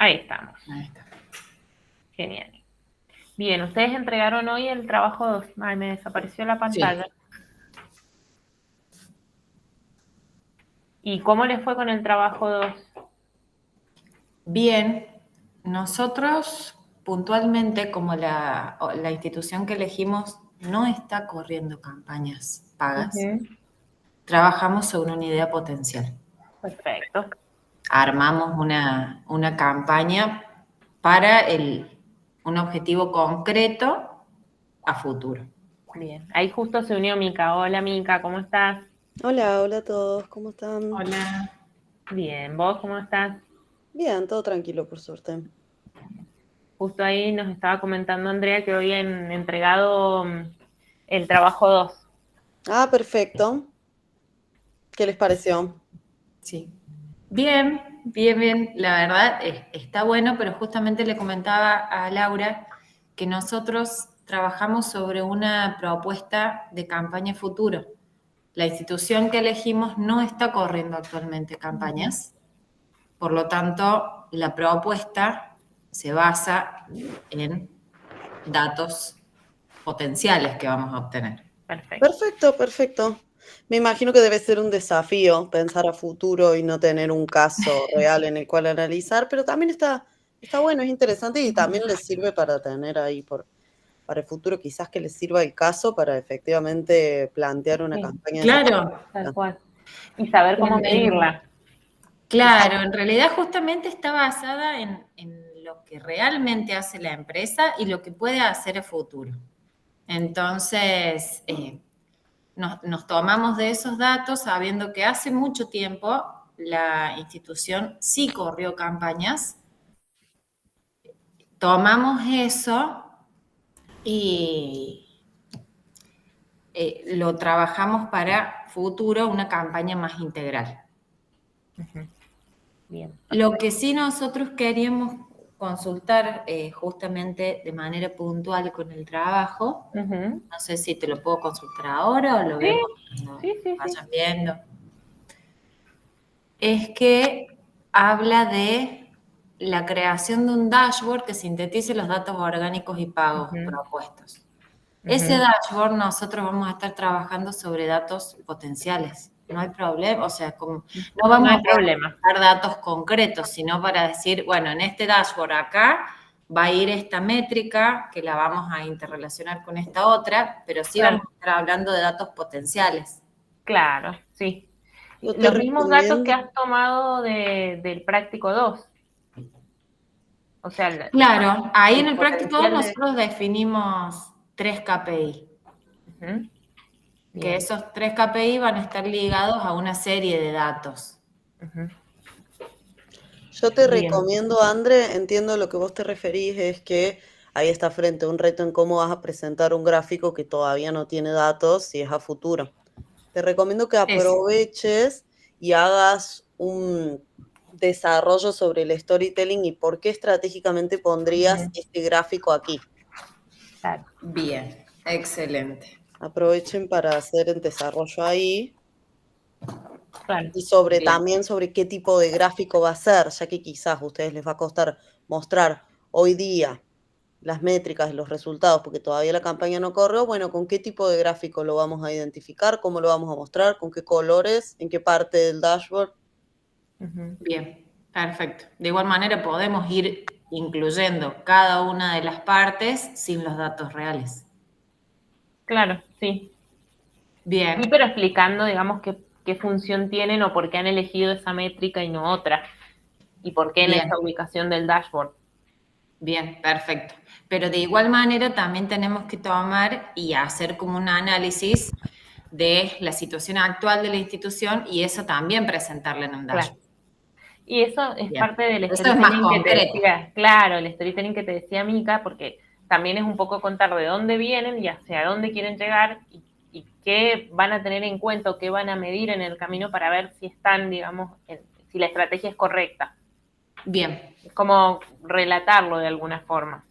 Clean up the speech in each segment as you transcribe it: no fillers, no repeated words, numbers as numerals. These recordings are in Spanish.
Ahí estamos. Ahí está. Genial. Bien, ustedes entregaron hoy el trabajo 2. Ay, me desapareció la Sí. pantalla. ¿Y cómo les fue con el trabajo 2? Bien, nosotros puntualmente, como la institución que elegimos no está corriendo campañas pagas, Ujú. trabajamos sobre una idea potencial. Perfecto. Armamos una campaña para un objetivo concreto a futuro. Bien. Ahí justo se unió Mica. Hola, Mica, ¿cómo estás? Hola, hola a todos, ¿cómo están? Hola. Bien, ¿vos cómo estás? Bien, todo tranquilo, por suerte. Justo ahí nos estaba comentando Andrea que hoy han entregado el trabajo 2. Ah, perfecto. ¿Qué les pareció? Sí. Bien, bien, bien. La verdad está bueno, pero justamente le comentaba a Laura que nosotros trabajamos sobre una propuesta de campaña futuro. La institución que elegimos no está corriendo actualmente campañas, por lo tanto, la propuesta se basa en datos potenciales que vamos a obtener. Perfecto. Perfecto, perfecto. Me imagino que debe ser un desafío pensar a futuro y no tener un caso real en el cual analizar, pero también está bueno, es interesante y también les sirve para tener ahí para el futuro, quizás que les sirva el caso para efectivamente plantear una Sí, campaña de esa Claro, tal característica. cual. Y saber cómo en, en- medirla. claro, en realidad justamente está basada en lo que realmente hace la empresa y lo que puede hacer a futuro. Entonces, nos tomamos de esos datos sabiendo que hace mucho tiempo la institución sí corrió campañas, tomamos eso y lo trabajamos para futuro, una campaña más integral. Ujú. Bien, Lo que perfecto. sí nosotros queríamos consultar justamente de manera puntual con el trabajo, Ujú. no sé si te lo puedo consultar ahora o lo Sí, vemos cuando sí, sí, sí. vayan viendo, es que habla de la creación de un dashboard que sintetice los datos orgánicos y pagos Ujú, propuestos. Ese ujú. dashboard nosotros vamos a estar trabajando sobre datos potenciales. No hay problema, o sea, como, no No vamos hay a poder problema. dar datos concretos, sino para decir, bueno, en este dashboard acá va a ir esta métrica que la vamos a interrelacionar con esta otra, pero sí vamos Claro, a estar hablando de datos potenciales. claro, sí. Yo te Los mismos datos que recomiendo. has tomado del práctico 2. O sea, Claro, ahí en el el práctico 2 potencial de... nosotros definimos 3 KPI, Ujú. que Bien. esos 3 KPI van a estar ligados a una serie de datos. Ujú. Yo te Bien. recomiendo, André, entiendo lo que vos te referís, es que ahí está frente a un reto en cómo vas a presentar un gráfico que todavía no tiene datos si es a futuro. Te recomiendo que Es, aproveches y hagas un desarrollo sobre el storytelling y por qué estratégicamente pondrías Ujú. este gráfico aquí. Claro, bien, excelente. Aprovechen para hacer el desarrollo ahí claro. y sobre Bien, también sobre qué tipo de gráfico va a ser, ya que quizás a ustedes les va a costar mostrar hoy día las métricas y los resultados, porque todavía la campaña no corrió, bueno, ¿con qué tipo de gráfico lo vamos a identificar? ¿Cómo lo vamos a mostrar? ¿Con qué colores? ¿En qué parte del dashboard? Ujú. bien, perfecto. De igual manera podemos ir incluyendo cada una de las partes sin los datos reales. Claro, sí. Sí, Bien, pero explicando, digamos, qué función tienen o por qué han elegido esa métrica y no otra. Y por qué en esa bien, ubicación del dashboard. bien, perfecto. Pero de igual manera también tenemos que tomar y hacer como un análisis de la situación actual de la institución y eso también presentarle en un Claro. dashboard. Y eso es Bien, parte del eso es más storytelling que te concreto. decía, claro, el storytelling que te decía Mica, porque también es un poco contar de dónde vienen y hacia dónde quieren llegar y qué van a tener en cuenta o qué van a medir en el camino para ver si están, digamos, si la estrategia es correcta. Bien, Es como relatarlo de alguna forma.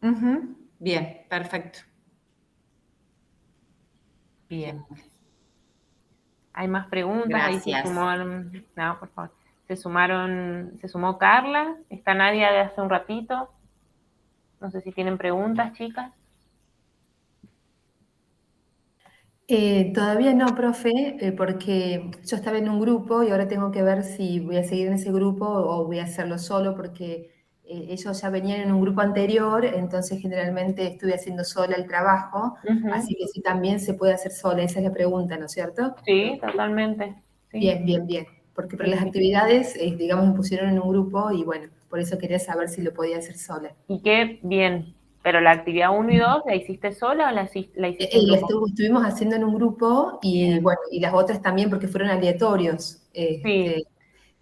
ujú, bien, perfecto. Bien. ¿Hay más preguntas? Ahí se Gracias. sumó. No, por favor. se sumó Carla, está Nadia de hace un ratito. No sé si tienen preguntas, chicas. Todavía no, profe, porque yo estaba en un grupo y ahora tengo que ver si voy a seguir en ese grupo o voy a hacerlo solo, porque ellos ya venían en un grupo anterior, entonces generalmente estuve haciendo sola el trabajo, así que si también se puede hacer sola, esa es la pregunta, ¿no es cierto? Sí, totalmente. Sí. Bien, porque para las actividades, digamos, me pusieron en un grupo y bueno, por eso quería saber si lo podía hacer sola. Y qué bien. Pero la actividad 1 y 2, ¿la hiciste sola o la hiciste en La grupo? estuvimos haciendo en un grupo y Bien. bueno, y las otras también porque fueron aleatorios. Sí,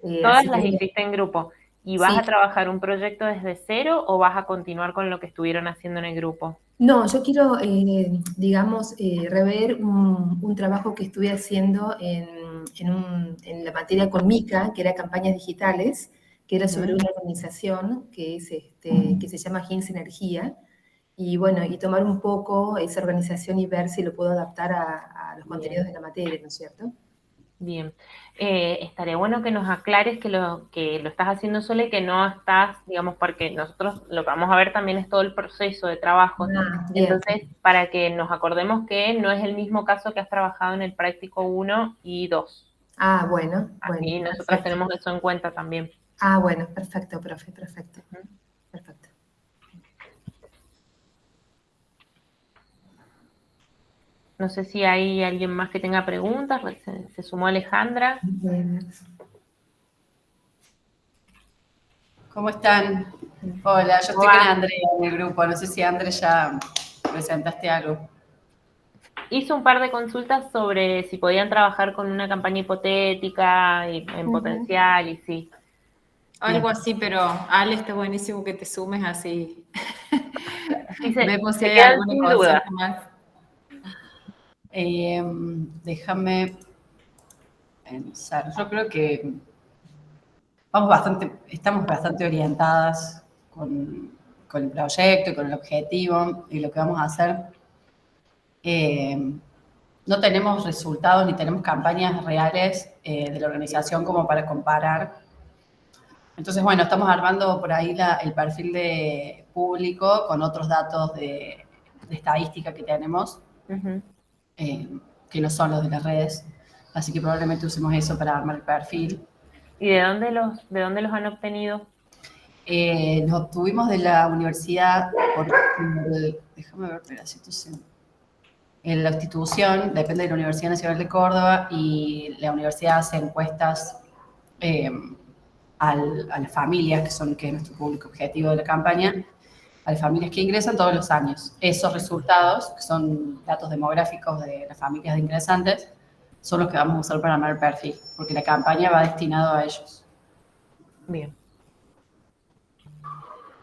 todas Así las que hiciste en grupo. ¿Y vas sí. a trabajar un proyecto desde cero o vas a continuar con lo que estuvieron haciendo en el grupo? No, yo quiero, digamos, rever un trabajo que estuve haciendo en la materia con Mica, que era campañas digitales, que era sobre una organización que es que se llama Gens Energía. Y bueno, y tomar un poco esa organización y ver si lo puedo adaptar a los contenidos de la materia, ¿no es cierto? Bien. Estaría bueno que nos aclares que lo estás haciendo sola y que no estás, digamos, porque nosotros lo que vamos a ver también es todo el proceso de trabajo. Bien. Entonces, para que nos acordemos que no es el mismo caso que has trabajado en el práctico 1 y 2. Bueno, Así nosotros perfecto. tenemos eso en cuenta también. Bueno, perfecto, profe, perfecto. Perfecto. No sé si hay alguien más que tenga preguntas. Se sumó Alejandra. ¿Cómo están? Hola, yo estoy con Andrea en el grupo. No sé si Andrea ya presentaste algo. Hizo un par de consultas sobre si podían trabajar con una campaña hipotética y en potencial y sí. Algo así, pero Ale, está buenísimo que te sumes así. Sí, Vemos si se hay quedan alguna sin consulta duda. más. Déjame pensar. Yo creo que estamos bastante orientadas con el proyecto y con el objetivo y lo que vamos a hacer. No tenemos resultados ni tenemos campañas reales de la organización como para comparar. Entonces, bueno, estamos armando por ahí el perfil de público con otros datos de estadística que tenemos, que no son los de las redes. Así que probablemente usemos eso para armar el perfil. ¿Y de dónde los han obtenido? Los obtuvimos de la universidad, déjame ver pedacitos en la institución, depende de la Universidad Nacional de Córdoba, y la universidad hace encuestas a las familias, que es nuestro público objetivo de la campaña, a las familias que ingresan todos los años. Esos resultados, que son datos demográficos de las familias de ingresantes, son los que vamos a usar para armar el perfil, porque la campaña va destinado a ellos. Bien.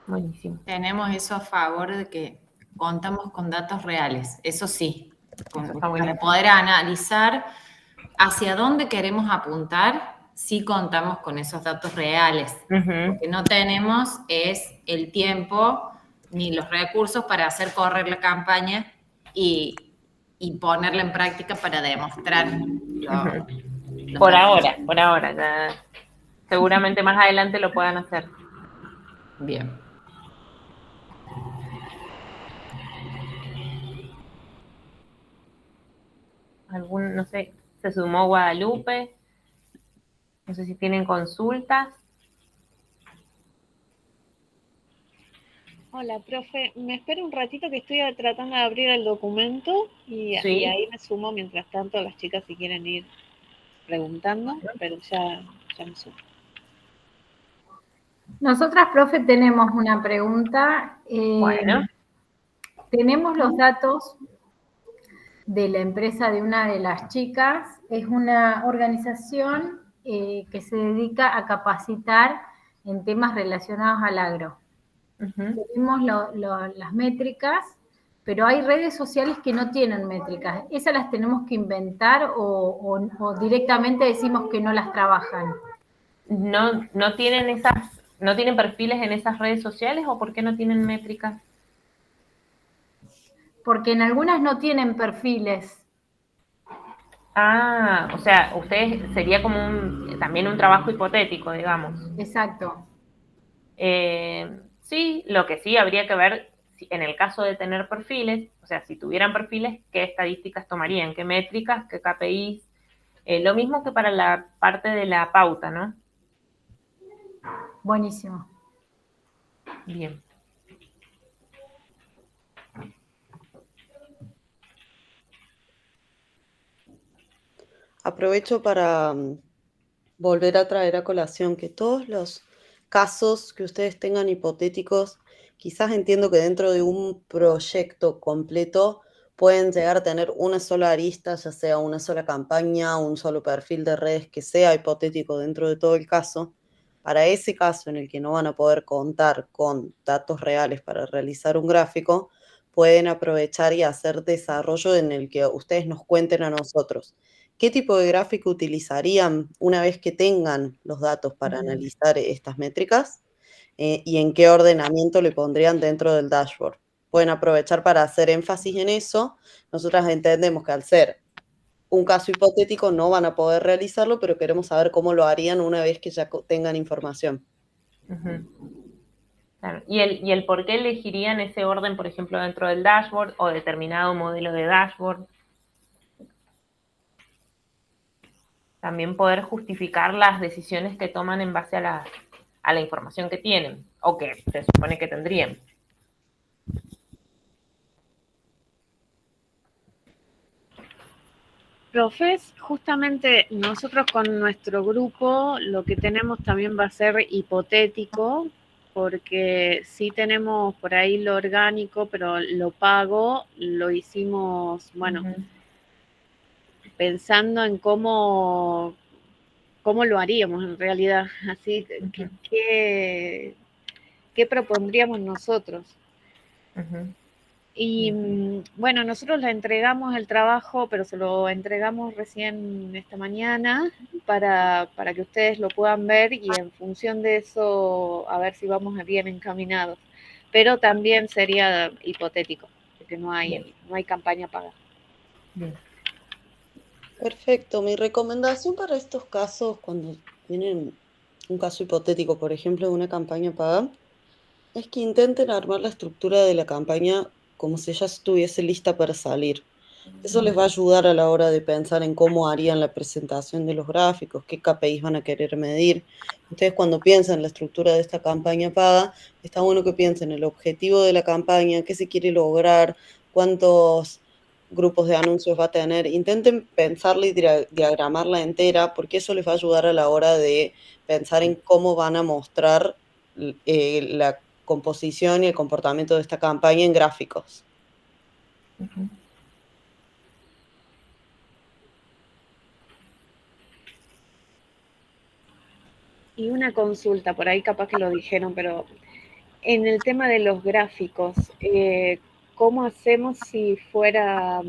Buenísimo. Tenemos eso a favor de que contamos con datos reales, eso sí, para poder analizar hacia dónde queremos apuntar, sí contamos con esos datos reales. Lo que no tenemos es el tiempo ni los recursos para hacer correr la campaña y ponerla en práctica para demostrar Por ahora. Ya, seguramente más adelante lo puedan hacer. Bien. No sé, se sumó Guadalupe. No sé si tienen consultas. Hola, profe. Me espera un ratito que estoy tratando de abrir el documento y ahí me sumo mientras tanto las chicas si quieren ir preguntando, pero ya me sumo. Nosotras, profe, tenemos una pregunta. Bueno. Tenemos los datos de la empresa de una de las chicas. Es una organización que se dedica a capacitar en temas relacionados al agro. Tenemos las métricas, pero hay redes sociales que no tienen métricas. ¿Esas las tenemos que inventar o directamente decimos que no las trabajan? ¿No tienen perfiles en esas redes sociales o por qué no tienen métricas? Porque en algunas no tienen perfiles. Ah, o sea, ustedes sería como también un trabajo hipotético, digamos. Exacto. Sí, lo que sí habría que ver en el caso de tener perfiles, o sea, si tuvieran perfiles, qué estadísticas tomarían, qué métricas, qué KPIs. Lo mismo que para la parte de la pauta, ¿no? Buenísimo. Bien. Aprovecho para volver a traer a colación que todos los casos que ustedes tengan hipotéticos, quizás entiendo que dentro de un proyecto completo pueden llegar a tener una sola arista, ya sea una sola campaña, un solo perfil de redes que sea hipotético dentro de todo el caso. Para ese caso en el que no van a poder contar con datos reales para realizar un gráfico, pueden aprovechar y hacer desarrollo en el que ustedes nos cuenten a nosotros qué tipo de gráfico utilizarían una vez que tengan los datos para analizar estas métricas y en qué ordenamiento le pondrían dentro del dashboard. Pueden aprovechar para hacer énfasis en eso. Nosotras entendemos que al ser un caso hipotético no van a poder realizarlo, pero queremos saber cómo lo harían una vez que ya tengan información. Claro. ¿Y el por qué elegirían ese orden, por ejemplo, dentro del dashboard o determinado modelo de dashboard? También poder justificar las decisiones que toman en base a la información que tienen o que se supone que tendrían. Profes, justamente nosotros con nuestro grupo lo que tenemos también va a ser hipotético, porque sí tenemos por ahí lo orgánico, pero lo pago lo hicimos, bueno, pensando en cómo lo haríamos en realidad, así que qué propondríamos nosotros. Y bueno, nosotros le entregamos el trabajo, pero se lo entregamos recién esta mañana para que ustedes lo puedan ver y en función de eso a ver si vamos bien encaminados. Pero también sería hipotético, porque no hay campaña paga. Bien. Perfecto. Mi recomendación para estos casos, cuando tienen un caso hipotético, por ejemplo, de una campaña paga, es que intenten armar la estructura de la campaña como si ya estuviese lista para salir. Eso les va a ayudar a la hora de pensar en cómo harían la presentación de los gráficos, qué KPIs van a querer medir. Ustedes cuando piensan en la estructura de esta campaña paga, está bueno que piensen el objetivo de la campaña, qué se quiere lograr, cuántos grupos de anuncios va a tener. Intenten pensarla y diagramarla entera, porque eso les va a ayudar a la hora de pensar en cómo van a mostrar la composición y el comportamiento de esta campaña en gráficos. Y una consulta, por ahí capaz que lo dijeron, pero en el tema de los gráficos, ¿cómo hacemos si fuera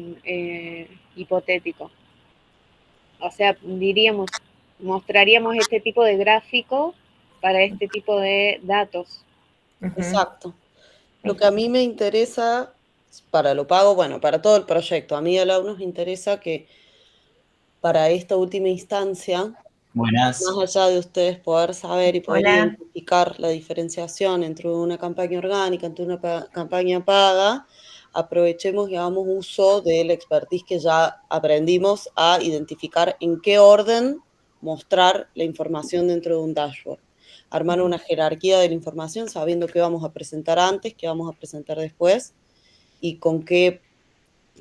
hipotético? O sea, diríamos, mostraríamos este tipo de gráfico para este tipo de datos. Exacto. Lo que a mí me interesa para lo pago, bueno, para todo el proyecto, a mí y a Lau nos interesa que para esta última instancia, Buenas. más allá de ustedes poder saber y poder Hola. identificar la diferenciación entre una campaña orgánica, entre una campaña paga, aprovechemos y hagamos uso del expertise que ya aprendimos a identificar en qué orden mostrar la información dentro de un dashboard. Armar una jerarquía de la información sabiendo qué vamos a presentar antes, qué vamos a presentar después y con qué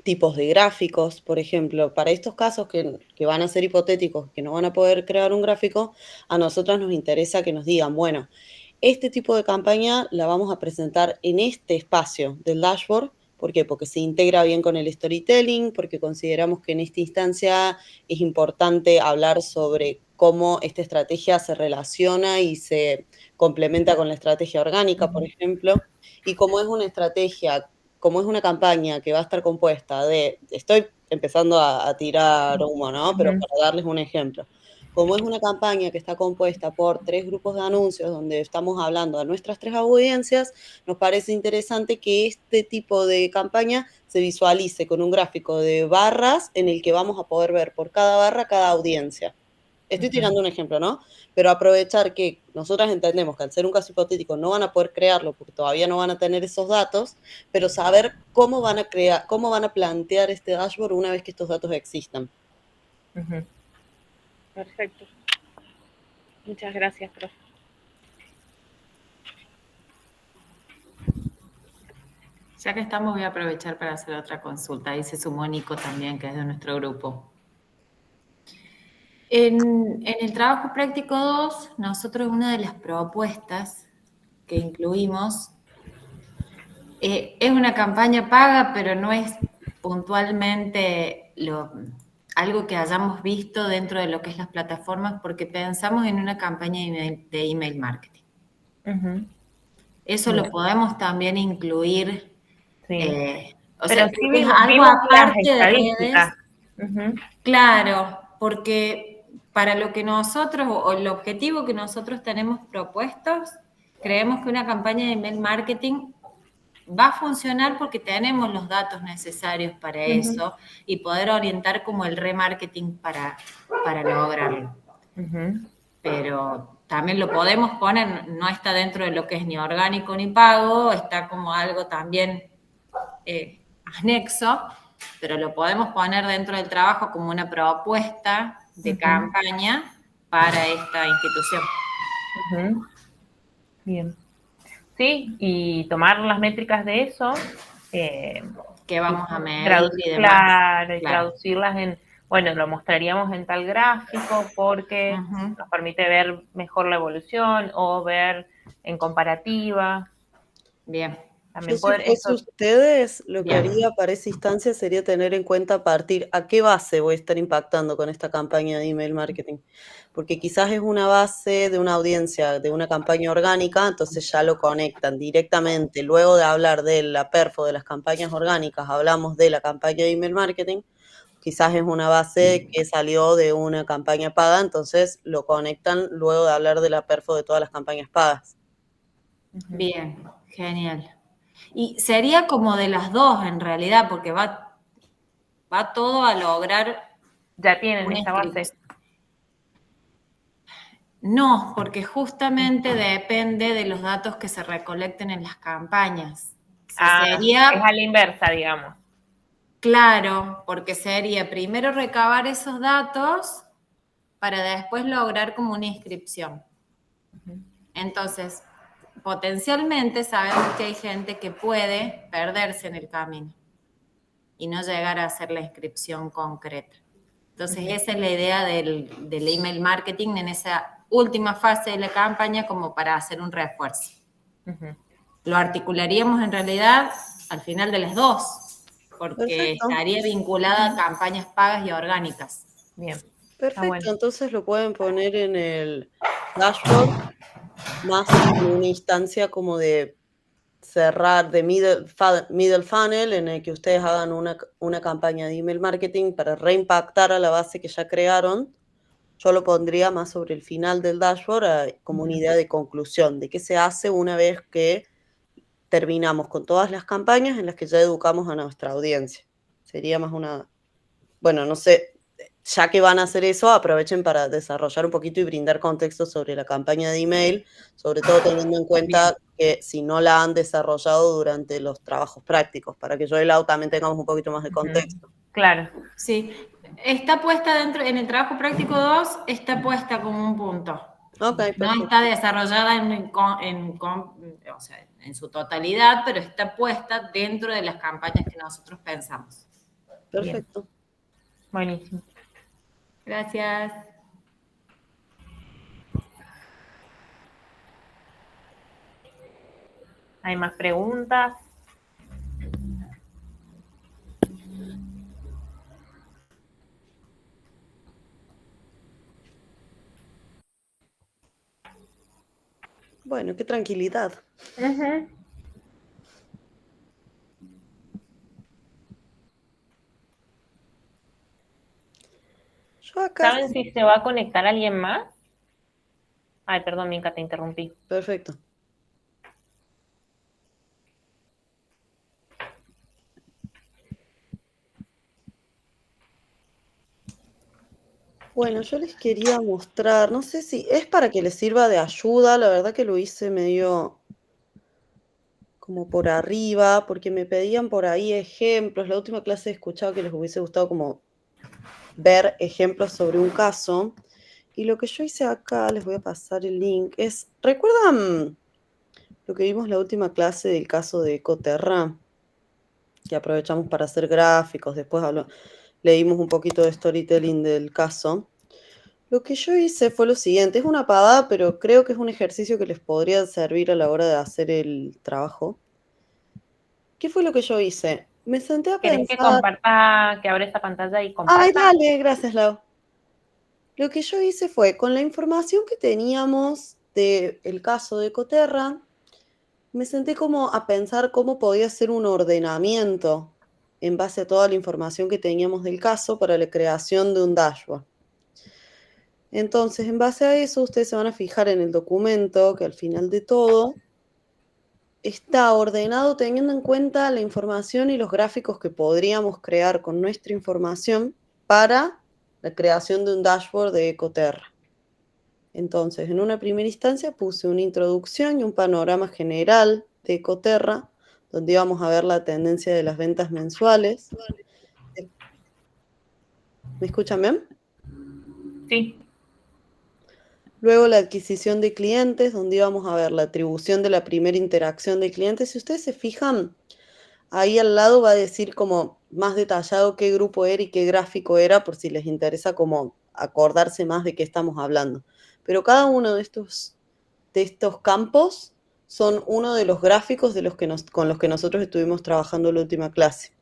tipos de gráficos, por ejemplo, para estos casos que van a ser hipotéticos, que no van a poder crear un gráfico, a nosotros nos interesa que nos digan, bueno, este tipo de campaña la vamos a presentar en este espacio del dashboard. ¿Por qué? Porque se integra bien con el storytelling, porque consideramos que en esta instancia es importante hablar sobre cómo esta estrategia se relaciona y se complementa con la estrategia orgánica, por ejemplo, y como es una estrategia, como es una campaña que va a estar compuesta de, estoy empezando a tirar humo, ¿no? Pero para darles un ejemplo, como es una campaña que está compuesta por 3 grupos de anuncios donde estamos hablando a nuestras 3 audiencias, nos parece interesante que este tipo de campaña se visualice con un gráfico de barras en el que vamos a poder ver por cada barra cada audiencia. Estoy tirando un ejemplo, ¿no? Pero aprovechar que nosotras entendemos que al ser un caso hipotético no van a poder crearlo porque todavía no van a tener esos datos, pero saber cómo van a crear, cómo van a plantear este dashboard una vez que estos datos existan. Perfecto. Muchas gracias, profe. Ya que estamos, voy a aprovechar para hacer otra consulta. Ahí se sumó Nico también, que es de nuestro grupo. En el trabajo práctico 2, nosotros una de las propuestas que incluimos es una campaña paga, pero no es puntualmente algo que hayamos visto dentro de lo que es las plataformas, porque pensamos en una campaña de email marketing. Eso lo podemos también incluir. Sí. O Pero sea, sí es algo vimos las aparte de redes. estadísticas. Claro, porque para lo que nosotros, o el objetivo que nosotros tenemos propuestos, creemos que una campaña de email marketing va a funcionar porque tenemos los datos necesarios para eso y poder orientar como el remarketing para lograrlo. Pero también lo podemos poner, no está dentro de lo que es ni orgánico ni pago, está como algo también anexo, pero lo podemos poner dentro del trabajo como una propuesta de campaña para esta institución. Bien. Sí, y tomar las métricas de eso. Que vamos a medir y demás. Claro, y traducirlas en, bueno, lo mostraríamos en tal gráfico porque nos permite ver mejor la evolución o ver en comparativa. Bien. Yo, si fuese ustedes, lo que haría para esa instancia sería tener en cuenta a qué base voy a estar impactando con esta campaña de email marketing. Porque quizás es una base de una audiencia, de una campaña orgánica, entonces ya lo conectan directamente. Luego de hablar de la perfo de las campañas orgánicas, hablamos de la campaña de email marketing. Quizás es una base que salió de una campaña paga, entonces lo conectan luego de hablar de la perfo de todas las campañas pagas. Bien, genial. Y sería como de las dos en realidad, porque va todo a lograr. ¿Ya tienen esta base? No, porque justamente depende de los datos que se recolecten en las campañas. Sería, es a la inversa, digamos. Claro, porque sería primero recabar esos datos para después lograr como una inscripción. Entonces, potencialmente sabemos que hay gente que puede perderse en el camino y no llegar a hacer la inscripción concreta. Entonces, esa es la idea del email marketing en esa última fase de la campaña como para hacer un refuerzo. Lo articularíamos en realidad al final de las dos, porque estaría vinculada a campañas pagas y orgánicas. Bien. Perfecto, entonces lo pueden poner en el dashboard, más en una instancia como de cerrar, de middle funnel, en el que ustedes hagan una campaña de email marketing para reimpactar a la base que ya crearon. Yo lo pondría más sobre el final del dashboard como una idea de conclusión, de qué se hace una vez que terminamos con todas las campañas en las que ya educamos a nuestra audiencia. Sería más bueno, no sé, ya que van a hacer eso, aprovechen para desarrollar un poquito y brindar contexto sobre la campaña de email, sobre todo teniendo en cuenta que si no la han desarrollado durante los trabajos prácticos, para que yo y Lau también tengamos un poquito más de contexto. Claro. Sí, está puesta en el trabajo práctico 2, está puesta como un punto. No está desarrollada o sea, en su totalidad, pero está puesta dentro de las campañas que nosotros pensamos. Perfecto. Bien. Buenísimo. Gracias. ¿Hay más preguntas? Bueno, qué tranquilidad. Yo acá... ¿Saben si se va a conectar alguien más? Ay, perdón, Mica, te interrumpí. Perfecto. Bueno, yo les quería mostrar, no sé si es para que les sirva de ayuda, la verdad que lo hice medio como por arriba, porque me pedían por ahí ejemplos. La última clase he escuchado que les hubiese gustado como ver ejemplos sobre un caso. Y lo que yo hice acá, les voy a pasar el link, es, ¿recuerdan lo que vimos la última clase del caso de Ecoterra? Que aprovechamos para hacer gráficos, después leímos un poquito de storytelling del caso. Lo que yo hice fue lo siguiente, es una pavada, pero creo que es un ejercicio que les podría servir a la hora de hacer el trabajo. ¿Qué fue lo que yo hice? Me senté a ¿Querés que pensar... comparta, que abra esa pantalla y Ay, comparta? dale, gracias, Lau. Lo que yo hice fue, con la información que teníamos del caso de Ecoterra, me senté como a pensar cómo podía ser un ordenamiento en base a toda la información que teníamos del caso para la creación de un dashboard. Entonces, en base a eso, ustedes se van a fijar en el documento que al final de todo está ordenado teniendo en cuenta la información y los gráficos que podríamos crear con nuestra información para la creación de un dashboard de Ecoterra. Entonces, en una primera instancia puse una introducción y un panorama general de Ecoterra, donde íbamos a ver la tendencia de las ventas mensuales. ¿Me escuchan bien? Sí. Luego la adquisición de clientes, donde íbamos a ver la atribución de la primera interacción de clientes. Si ustedes se fijan, ahí al lado va a decir como más detallado qué grupo era y qué gráfico era, por si les interesa como acordarse más de qué estamos hablando. Pero cada uno de estos campos son uno de los gráficos con los que nosotros estuvimos trabajando en la última clase.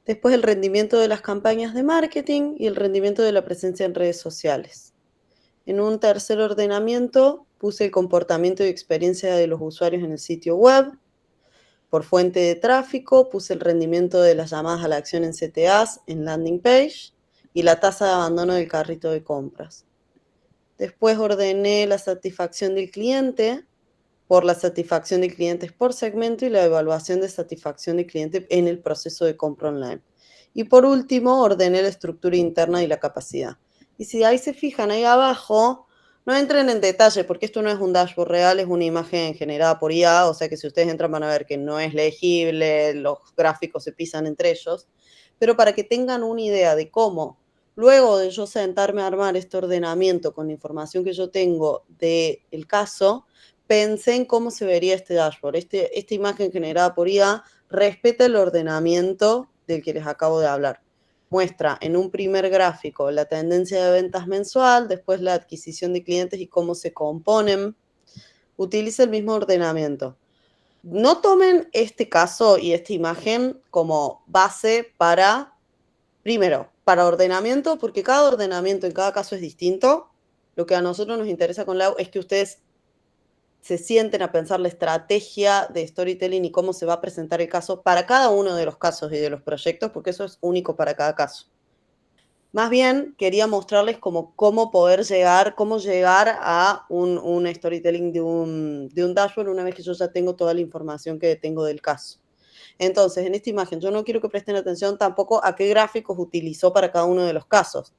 Después el rendimiento de las campañas de marketing y el rendimiento de la presencia en redes sociales. En un tercer ordenamiento puse el comportamiento y experiencia de los usuarios en el sitio web. Por fuente de tráfico puse el rendimiento de las llamadas a la acción en CTAs, en landing page, y la tasa de abandono del carrito de compras. Después ordené la satisfacción del cliente por la satisfacción de clientes por segmento y la evaluación de satisfacción de cliente en el proceso de compra online. Y por último, ordené la estructura interna y la capacidad. Y si ahí se fijan, ahí abajo, no entren en detalle porque esto no es un dashboard real, es una imagen generada por IA, o sea que si ustedes entran van a ver que no es legible, los gráficos se pisan entre ellos, pero para que tengan una idea de cómo, luego de yo sentarme a armar este ordenamiento con la información que yo tengo del caso, pensé en cómo se vería este dashboard. Esta imagen generada por IA respeta el ordenamiento del que les acabo de hablar. Muestra en un primer gráfico la tendencia de ventas mensual, después la adquisición de clientes y cómo se componen. Utiliza el mismo ordenamiento. No tomen este caso y esta imagen como base para, primero, para ordenamiento, porque cada ordenamiento en cada caso es distinto. Lo que a nosotros nos interesa con Lau es que ustedes se sienten a pensar la estrategia de storytelling y cómo se va a presentar el caso para cada uno de los casos y de los proyectos, porque eso es único para cada caso. Más bien, quería mostrarles cómo poder llegar, cómo llegar a un storytelling de un dashboard una vez que yo ya tengo toda la información que tengo del caso. Entonces, en esta imagen, yo no quiero que presten atención tampoco a qué gráficos utilizó para cada uno de los casos,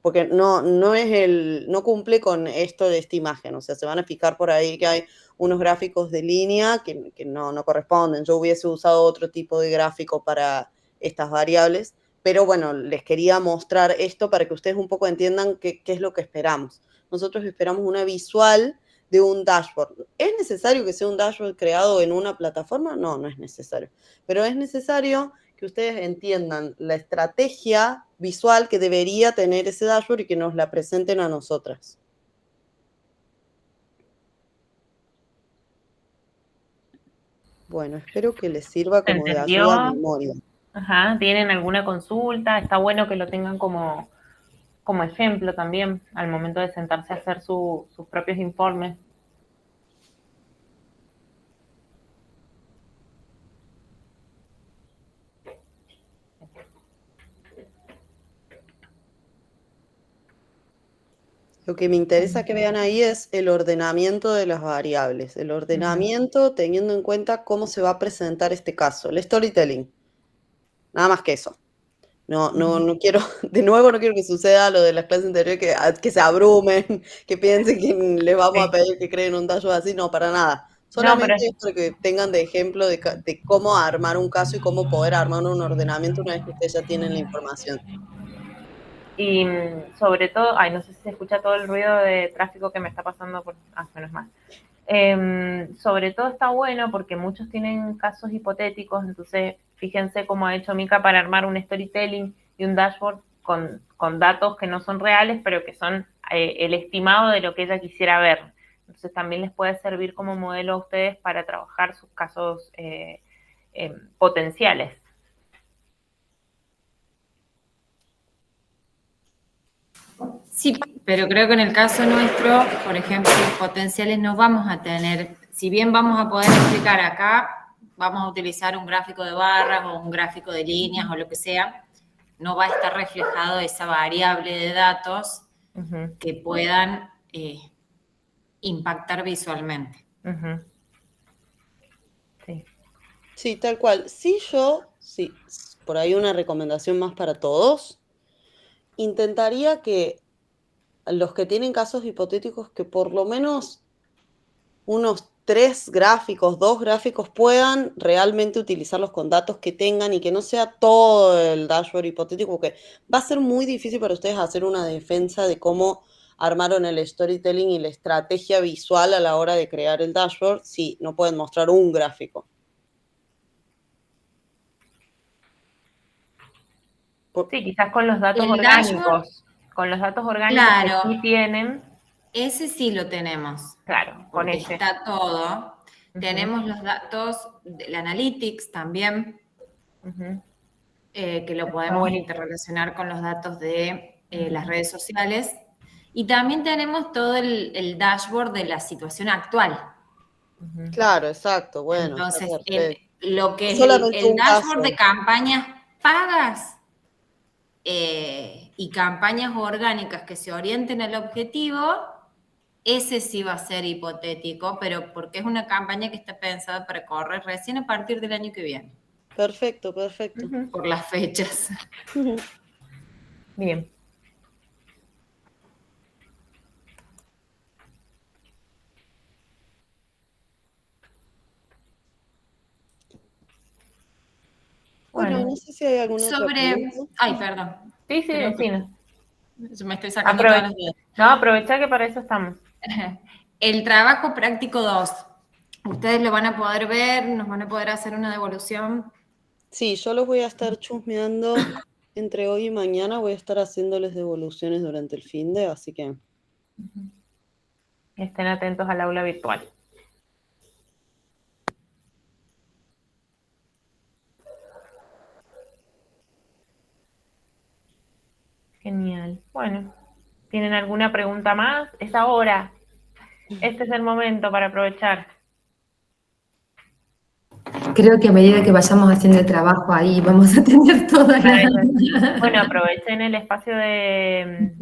porque no cumple con esto de esta imagen. O sea, se van a fijar por ahí que hay unos gráficos de línea que no corresponden. Yo hubiese usado otro tipo de gráfico para estas variables, pero bueno, les quería mostrar esto para que ustedes un poco entiendan qué es lo que esperamos. Nosotros esperamos una visual de un dashboard. ¿Es necesario que sea un dashboard creado en una plataforma? No, no es necesario. Pero es necesario que ustedes entiendan la estrategia visual que debería tener ese dashboard y que nos la presenten a nosotras. Bueno, espero que les sirva ¿Se como de entendió? ayuda a memoria. Ajá, ¿tienen alguna consulta? Está bueno que lo tengan como ejemplo también al momento de sentarse a hacer sus propios informes. Lo que me interesa que vean ahí es el ordenamiento de las variables, el ordenamiento teniendo en cuenta cómo se va a presentar este caso, el storytelling. Nada más que eso. No quiero, de nuevo no quiero que suceda lo de las clases anteriores, que se abrumen, que piensen que les vamos a pedir que creen un dashboard así, no, para nada. Solamente es para que tengan de ejemplo de cómo armar un caso y cómo poder armar un ordenamiento una vez que ustedes ya tienen la información. Y sobre todo, no sé si se escucha todo el ruido de tráfico que me está pasando por... menos mal. Sobre todo está bueno porque muchos tienen casos hipotéticos, entonces fíjense cómo ha hecho Mica para armar un storytelling y un dashboard con datos que no son reales, pero que son el estimado de lo que ella quisiera ver. Entonces también les puede servir como modelo a ustedes para trabajar sus casos potenciales. Sí, pero creo que en el caso nuestro, por ejemplo, potenciales no vamos a tener, si bien vamos a poder explicar acá, vamos a utilizar un gráfico de barras o un gráfico de líneas o lo que sea, no va a estar reflejado esa variable de datos que puedan impactar visualmente. Sí. Sí, tal cual. Sí, por ahí una recomendación más para todos. Intentaría que los que tienen casos hipotéticos, que por lo menos unos 2 gráficos puedan realmente utilizarlos con datos que tengan y que no sea todo el dashboard hipotético, porque va a ser muy difícil para ustedes hacer una defensa de cómo armaron el storytelling y la estrategia visual a la hora de crear el dashboard si no pueden mostrar un gráfico. Sí, quizás con los datos orgánicos. Con los datos orgánicos claro, que sí tienen. Ese sí lo tenemos. Claro, con ese. Está todo. Tenemos los datos del Analytics también, que lo podemos interrelacionar con los datos de las redes sociales. Y también tenemos todo el dashboard de la situación actual. Claro, exacto. Bueno, entonces, lo que es solamente el dashboard de campañas pagas y campañas orgánicas que se orienten al objetivo, ese sí va a ser hipotético, pero porque es una campaña que está pensada para correr recién a partir del año que viene. Perfecto. Por las fechas. Bien. Bueno, no sé si hay alguna otra pregunta. Ay, perdón. Sí. Yo me estoy sacando todas las dudas. No, aprovechá que para eso estamos. El trabajo práctico 2. Ustedes lo van a poder ver, nos van a poder hacer una devolución. Sí, yo los voy a estar chusmeando entre hoy y mañana. Voy a estar haciéndoles devoluciones durante el finde, así que... Estén atentos al aula virtual. Genial. Bueno, ¿tienen alguna pregunta más? Es ahora. Este es el momento para aprovechar. Creo que a medida que vayamos haciendo el trabajo ahí, vamos a tener toda la... Bueno, aprovechen el espacio del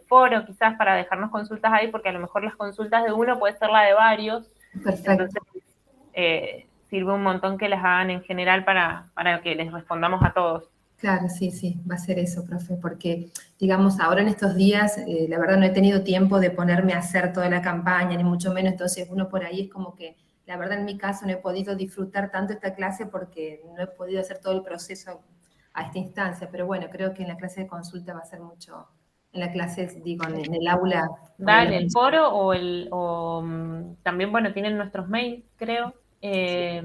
foro, quizás, para dejarnos consultas ahí, porque a lo mejor las consultas de uno puede ser la de varios. Perfecto. Entonces, sirve un montón que las hagan en general para que les respondamos a todos. Claro, sí, va a ser eso, profe, porque, digamos, ahora en estos días, la verdad no he tenido tiempo de ponerme a hacer toda la campaña, ni mucho menos, entonces uno por ahí es como que, la verdad en mi caso no he podido disfrutar tanto esta clase porque no he podido hacer todo el proceso a esta instancia, pero bueno, creo que en la clase de consulta va a ser mucho, en la clase, digo, en el aula. Dale, el foro o también, bueno, tienen nuestros mails, creo, y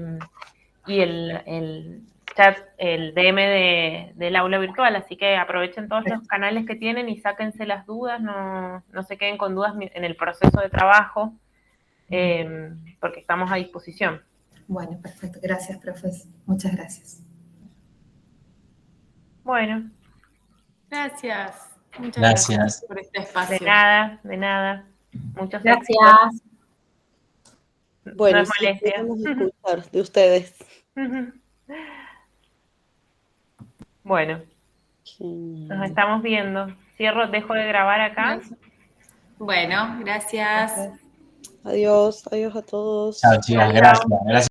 el chat, el DM del aula virtual, así que aprovechen todos los canales que tienen y sáquense las dudas, no se queden con dudas en el proceso de trabajo, porque estamos a disposición. Bueno, perfecto, gracias, profe, muchas gracias. Bueno. Gracias. Muchas gracias por este espacio. De nada. Muchas gracias. Bueno, sí, queremos escuchar de ustedes. Bueno, nos estamos viendo. Cierro, dejo de grabar acá. Bueno, gracias. Adiós, adiós a todos. Chao, chicas, Chao, gracias. chao. Gracias.